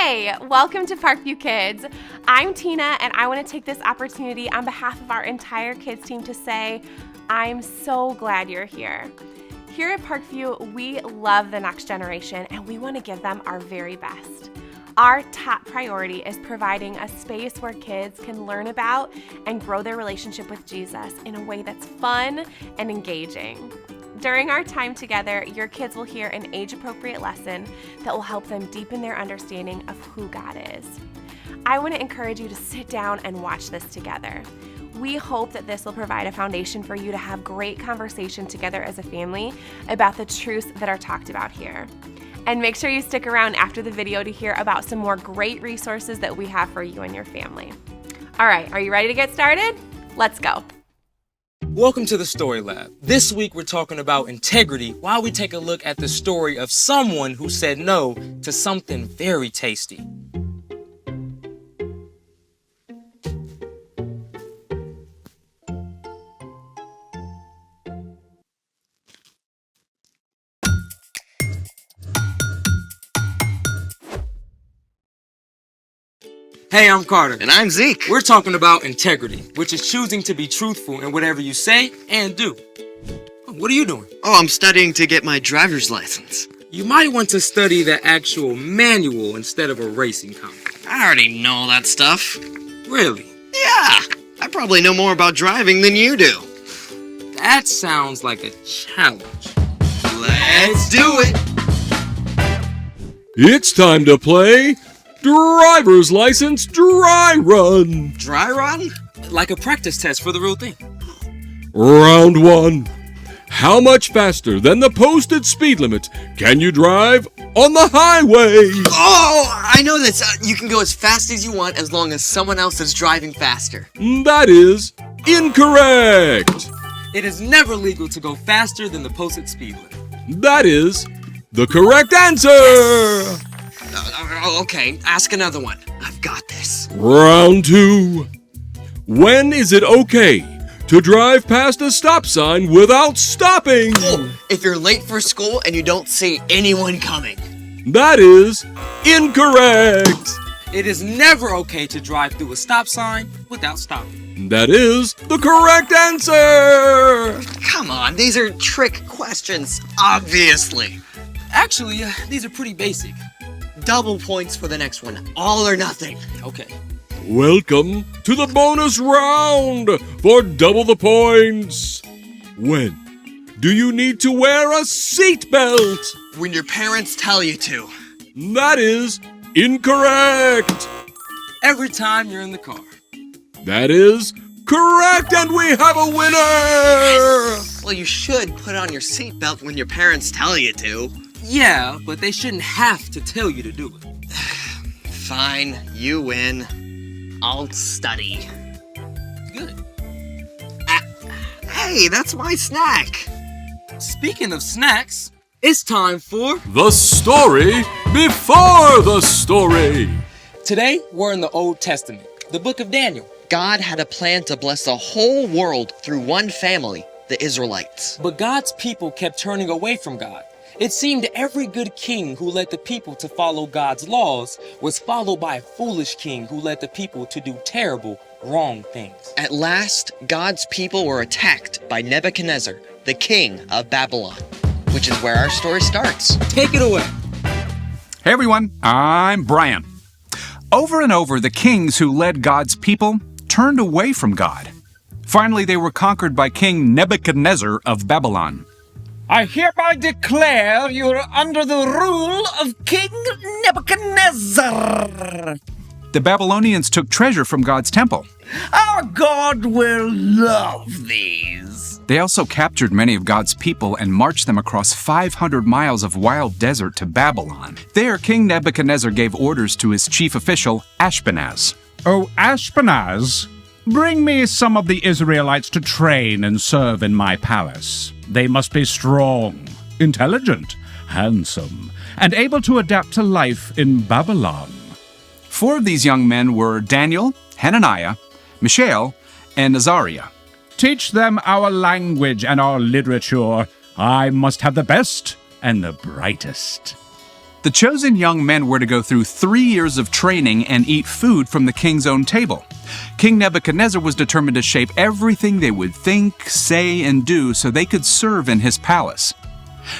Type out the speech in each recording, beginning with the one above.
Hey, welcome to Parkview Kids. I'm Tina, and I want to take this opportunity on behalf of our entire kids team to say, I'm so glad you're here. Here at Parkview, we love the next generation, and we want to give them our very best. Our top priority is providing a space where kids can learn about and grow their relationship with Jesus in a way that's fun and engaging. During our time together, your kids will hear an age-appropriate lesson that will help them deepen their understanding of who God is. I want to encourage you to sit down and watch this together. We hope that this will provide a foundation for you to have great conversation together as a family about the truths that are talked about here. And make sure you stick around after the video to hear about some more great resources that we have for you and your family. All right, are you ready to get started? Let's go. Welcome to the Story Lab. This week we're talking about integrity while we take a look at the story of someone who said no to something very tasty. Hey, I'm Carter. And I'm Zeke. We're talking about integrity, which is choosing to be truthful in whatever you say and do. What are you doing? Oh, I'm studying to get my driver's license. You might want to study the actual manual instead of a racing comic. I already know all that stuff. Really? Yeah, I probably know more about driving than you do. That sounds like a challenge. Let's do it! It's time to play Driver's License Dry Run. Dry run? Like a practice test for the real thing. Round 1. How much faster than the posted speed limit can you drive on the highway? Oh, I know this. You can go as fast as you want as long as someone else is driving faster. That is incorrect. It is never legal to go faster than the posted speed limit. That is the correct answer. Yes. Okay, ask another one. I've got this. Round 2. When is it okay to drive past a stop sign without stopping? Oh, if you're late for school and you don't see anyone coming. That is incorrect. It is never okay to drive through a stop sign without stopping. That is the correct answer. Come on, these are trick questions, obviously. Actually, these are pretty basic. Double points for the next one. All or nothing. Okay. Welcome to the bonus round for double the points. When do you need to wear a seatbelt? When your parents tell you to. That is incorrect. Every time you're in the car. That is correct, and we have a winner. Well, you should put on your seatbelt when your parents tell you to. Yeah, but they shouldn't have to tell you to do it. Fine, you win. I'll study. Good. Hey, that's my snack. Speaking of snacks, it's time for The story before the story. Today, we're in the Old Testament, the book of Daniel. God had a plan to bless the whole world through one family, the Israelites. But God's people kept turning away from God. It seemed every good king who led the people to follow God's laws was followed by a foolish king who led the people to do terrible, wrong things. At last, God's people were attacked by Nebuchadnezzar, the king of Babylon, which is where our story starts. Take it away. Hey everyone, I'm Brian. Over and over, the kings who led God's people turned away from God. Finally, they were conquered by King Nebuchadnezzar of Babylon. I hereby declare you're under the rule of King Nebuchadnezzar. The Babylonians took treasure from God's temple. Our God will love these. They also captured many of God's people and marched them across 500 miles of wild desert to Babylon. There, King Nebuchadnezzar gave orders to his chief official, Ashpenaz. Oh, Ashpenaz, bring me some of the Israelites to train and serve in my palace. They must be strong, intelligent, handsome, and able to adapt to life in Babylon. 4 of these young men were Daniel, Hananiah, Mishael, and Azariah. Teach them our language and our literature. I must have the best and the brightest. The chosen young men were to go through 3 years of training and eat food from the king's own table. King Nebuchadnezzar was determined to shape everything they would think, say, and do so they could serve in his palace.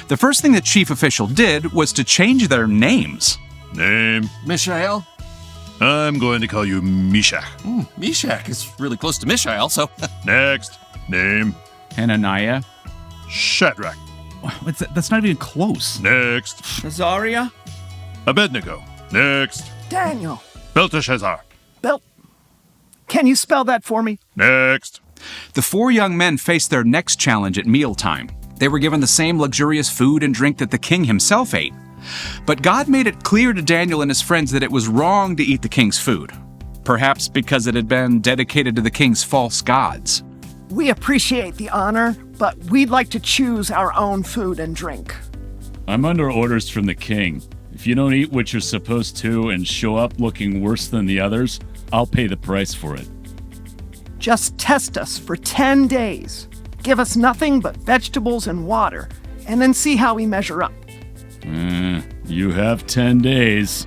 The first thing the chief official did was to change their names. Name? Mishael? I'm going to call you Meshach. Meshach is really close to Mishael, so... Next. Name? Hananiah? Shadrach. That's not even close. Next. Azariah? Abednego. Next. Daniel. Belteshazzar. Can you spell that for me? Next. The 4 young men faced their next challenge at mealtime. They were given the same luxurious food and drink that the king himself ate. But God made it clear to Daniel and his friends that it was wrong to eat the king's food, perhaps because it had been dedicated to the king's false gods. We appreciate the honor, but we'd like to choose our own food and drink. I'm under orders from the king. If you don't eat what you're supposed to and show up looking worse than the others, I'll pay the price for it. Just test us for 10 days. Give us nothing but vegetables and water, and then see how we measure up. You have 10 days.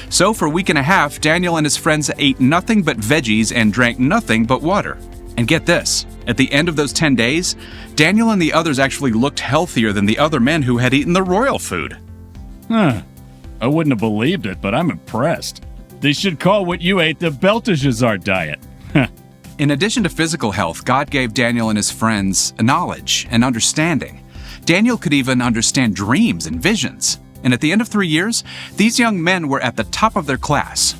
So for a week and a half, Daniel and his friends ate nothing but veggies and drank nothing but water. And get this, at the end of those 10 days, Daniel and the others actually looked healthier than the other men who had eaten the royal food. I wouldn't have believed it, but I'm impressed. They should call what you ate the Belteshazzar diet. In addition to physical health, God gave Daniel and his friends knowledge and understanding. Daniel could even understand dreams and visions. And at the end of 3 years, these young men were at the top of their class.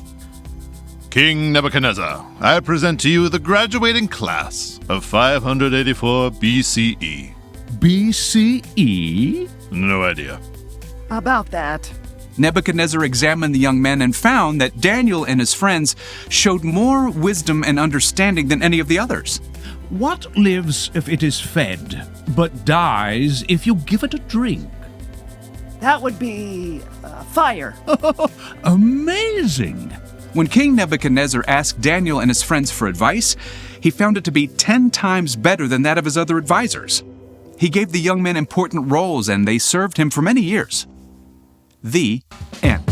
King Nebuchadnezzar, I present to you the graduating class of 584 BCE. BCE? No idea. About that. Nebuchadnezzar examined the young men and found that Daniel and his friends showed more wisdom and understanding than any of the others. What lives if it is fed, but dies if you give it a drink? That would be fire. Amazing! When King Nebuchadnezzar asked Daniel and his friends for advice, he found it to be 10 times better than that of his other advisors. He gave the young men important roles and they served him for many years. The end.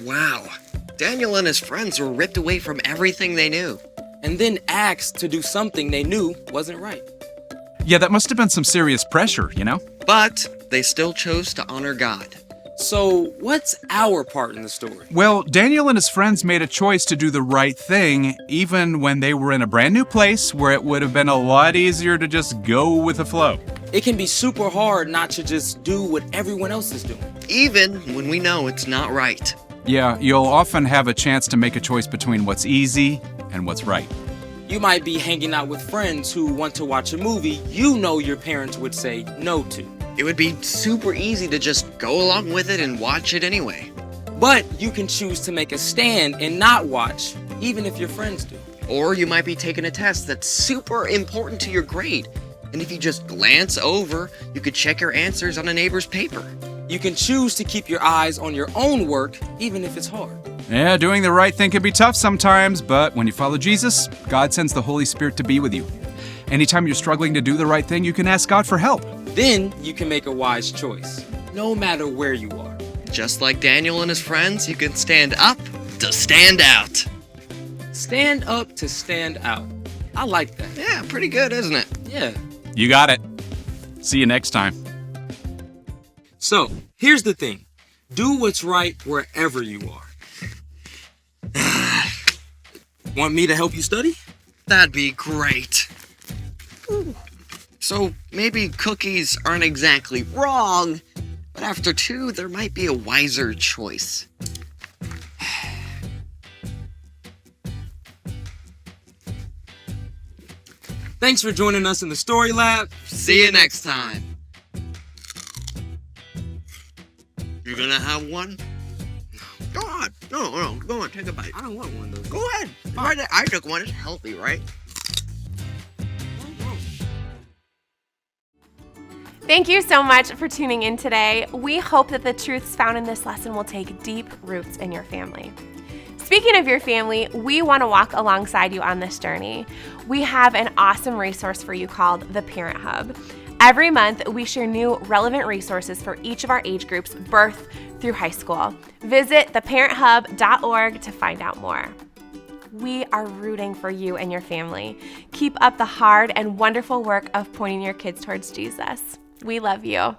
Wow. Daniel and his friends were ripped away from everything they knew. And then asked to do something they knew wasn't right. Yeah, that must have been some serious pressure, you know? But they still chose to honor God. So, what's our part in the story? Well, Daniel and his friends made a choice to do the right thing, even when they were in a brand new place where it would have been a lot easier to just go with the flow. It can be super hard not to just do what everyone else is doing. Even when we know it's not right. Yeah, you'll often have a chance to make a choice between what's easy and what's right. You might be hanging out with friends who want to watch a movie you know your parents would say no to. It would be super easy to just go along with it and watch it anyway. But you can choose to make a stand and not watch, even if your friends do. Or you might be taking a test that's super important to your grade. And if you just glance over, you could check your answers on a neighbor's paper. You can choose to keep your eyes on your own work, even if it's hard. Yeah, doing the right thing can be tough sometimes, but when you follow Jesus, God sends the Holy Spirit to be with you. Anytime you're struggling to do the right thing, you can ask God for help. Then you can make a wise choice, no matter where you are. Just like Daniel and his friends, you can stand up to stand out. Stand up to stand out. I like that. Yeah, pretty good, isn't it? Yeah. You got it. See you next time. So, here's the thing. Do what's right wherever you are. Want me to help you study? That'd be great. Ooh. So maybe cookies aren't exactly wrong, but after 2, there might be a wiser choice. Thanks for joining us in the Story Lab. See you next time. You gonna have one? Go on. No, go on, take a bite. I don't want one of those. Go ahead. Right, I took one. It's healthy, right? Thank you so much for tuning in today. We hope that the truths found in this lesson will take deep roots in your family. Speaking of your family, we want to walk alongside you on this journey. We have an awesome resource for you called the Parent Hub. Every month, we share new relevant resources for each of our age groups, birth through high school. Visit theparenthub.org to find out more. We are rooting for you and your family. Keep up the hard and wonderful work of pointing your kids towards Jesus. We love you.